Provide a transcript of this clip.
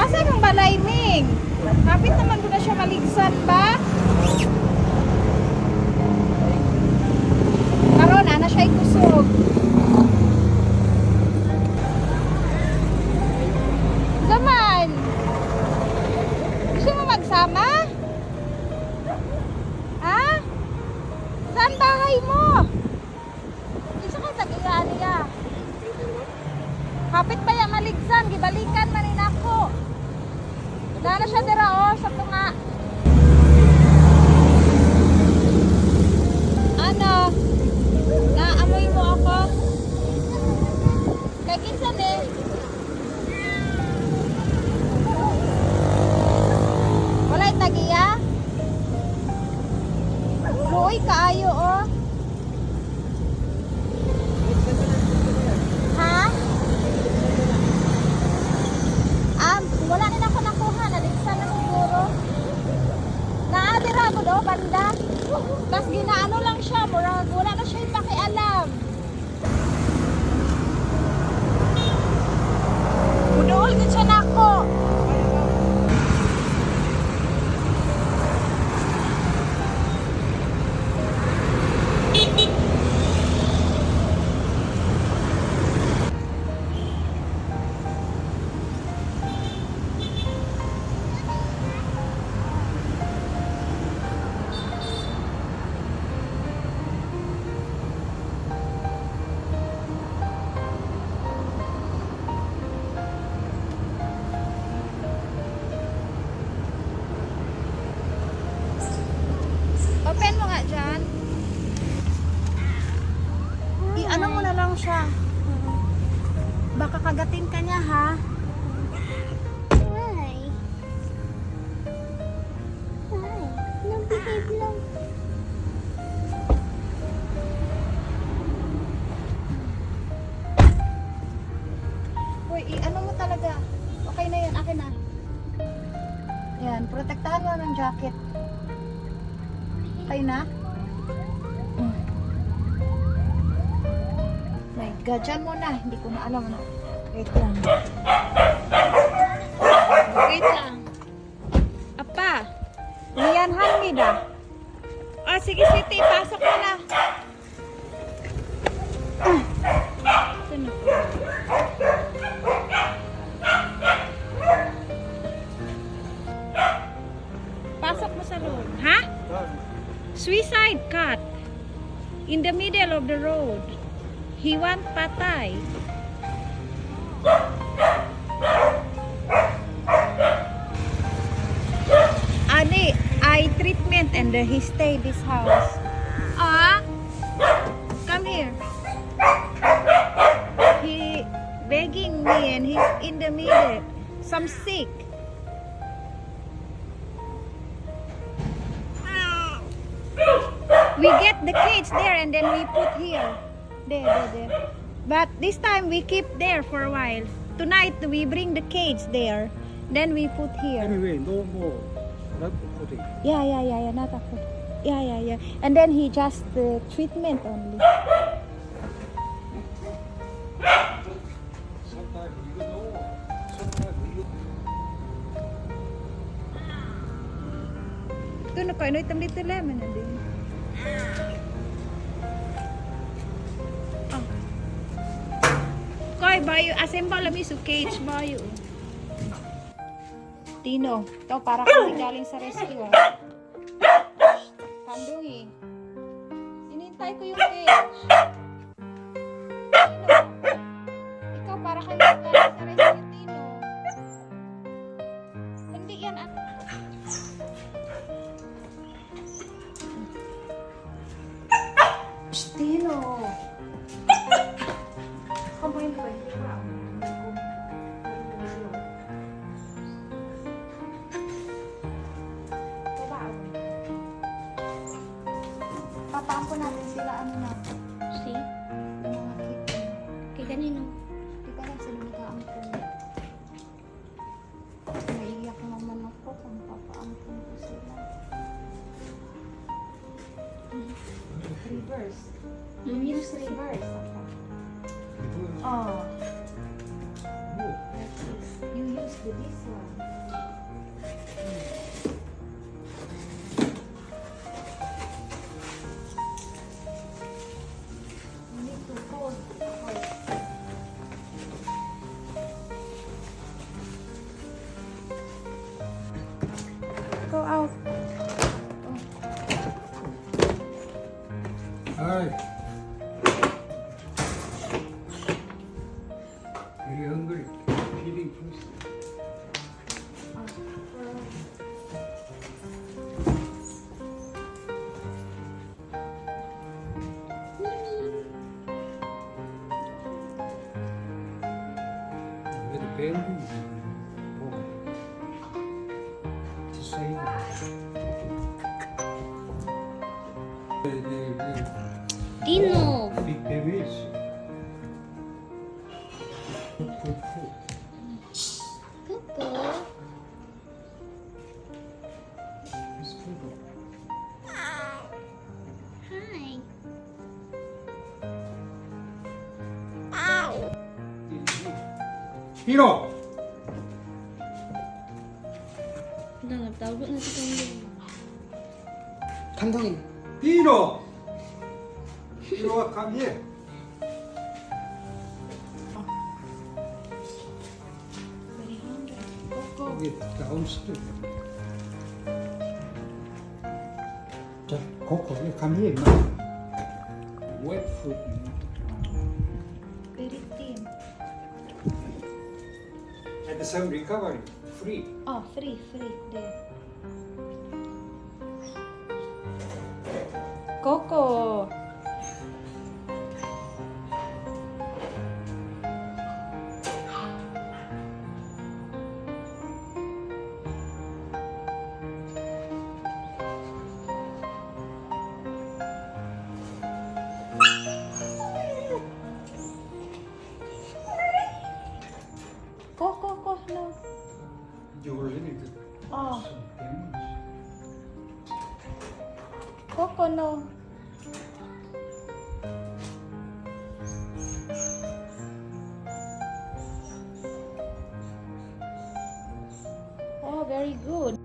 Asa ng balay, Ming? Kapit naman doon na siya maligsan ba? Karon, ana siya ikusog. Saman! Gusto mo magsama? Ha? Saan bahay mo? Gusto ka tagigaan niya. Kapit ba yung maligsan? Gibalikan manin ako. Dala siya dira oh, sa tunga. Ano? Naamoy mo ako? Kay kinsan eh. Walay tagiya? Luoy kaayo oh. Ha? Wala na ako nakuha. Naligsan na siguro. Naadira ko do, banda. Tapos ginaano lang siya. Murag, wala na siya yung pakialam. Mudool din siya na ako. Open mo nga dyan. I-ano mo na lang siya. Baka kagatin ka niya ha. Hi. Hi. Nag-behave lang. Uy, i-ano mo talaga. Okay na yan, akin na. Yan, protektahan mo ng jacket. Okay na? My God, dyan muna. Hindi ko na alam. Ano. Wait lang. Wait lang. Apa? Niyanhan mi da. Oh, sige, Siti. Pasok mo na. Ito na. Pasok mo sa loob. Ha? Suicide cut. In the middle of the road. He want patay. Ani, eye treatment and he stay this house. Ah, come here. He begging me and he's in the middle. Some sick. We get the cage there and then we put here. There. But this time we keep there for a while. Tonight we bring the cage there. Then we put here. Anyway, no more. Not putting. Yeah, not a foot. Yeah. And then he just treatment only. Sometimes you know. Sometimes you. Ito na kayo, itam dito lemon na din. Oh. Koy, bayo, assemble lang yung cage, bayo. Tino, ito para kami galing sa rescue. Kandungi. Inintay ko yung cage. Tino, ikaw para kami galing sa rescue, Tino. Hindi yan, Tino. Kumain ko hindi pa. Papaampo natin sila ano na. See? Yung mga kitten. Kay kanino? Di ba lang sila mag-aampon? Naiiyak naman ako kung papaampon ko sila. Reverse. You use reverse. Oh. You use this one. go out. Hi. Very hungry. Feeding first. With the bamboo. Oh. To say Dino. big babies. Good food. Coco. It's good. Hi. Hiro! Udah, tawag na si Kuya. 감독님. Hiro! Hiro, come here. Very hungry. Get downstairs. 자, Coco, you come here now. Wet food. Very thin. And some recovery, free. Oh, free. There. Coco. Coco, no. You already did Oh, some damage. Coco, no. Oh, very good.